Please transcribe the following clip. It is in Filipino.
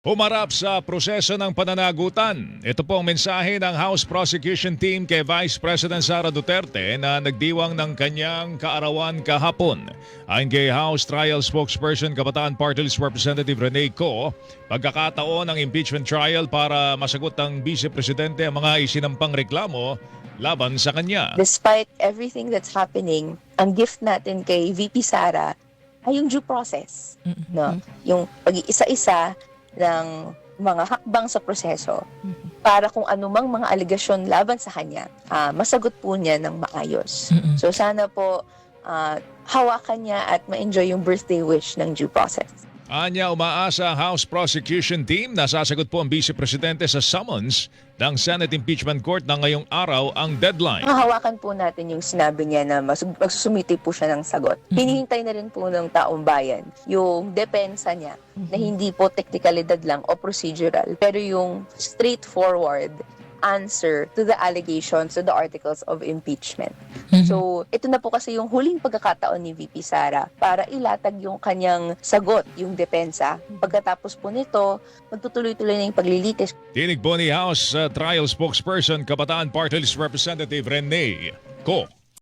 Humarap sa proseso ng pananagutan. Ito po ang mensahe ng House Prosecution Team kay Vice President Sara Duterte na nagdiwang ng kanyang kaarawan kahapon. Ayon kay House Trial Spokesperson Kabataan Party List Representative Rene Co, pagkakataon ng impeachment trial para masagot ng Vice Presidente ang mga isinampang reklamo laban sa kanya. Despite everything that's happening, ang gift natin kay VP Sara ay yung due process. No? Yung pag-iisa-isa ng mga hakbang sa proseso para kung anumang mga aligasyon laban sa kanya, masagot po niya ng maayos. So sana po hawakan niya at ma-enjoy yung birthday wish ng due process. Anya, umaasa ang House Prosecution Team na sasagot po ang Vice Presidente sa summons ng Senate Impeachment Court na ngayong araw ang deadline. Hawakan po natin yung sinabi niya na magsusumiti po siya ng sagot. Hinihintay na rin po ng taong bayan yung depensa niya na hindi po teknikalidad lang o procedural, pero yung straightforward answer to the allegations, to the articles of impeachment. So, ito na po kasi yung huling pagkakataon ni VP Sara para ilatag yung kanyang sagot, yung depensa. Pagkatapos po nito, magtutuloy-tuloy na yung paglilitis. Tinig po ni House Trial Spokesperson Kabataan Party List Representative Rene Co.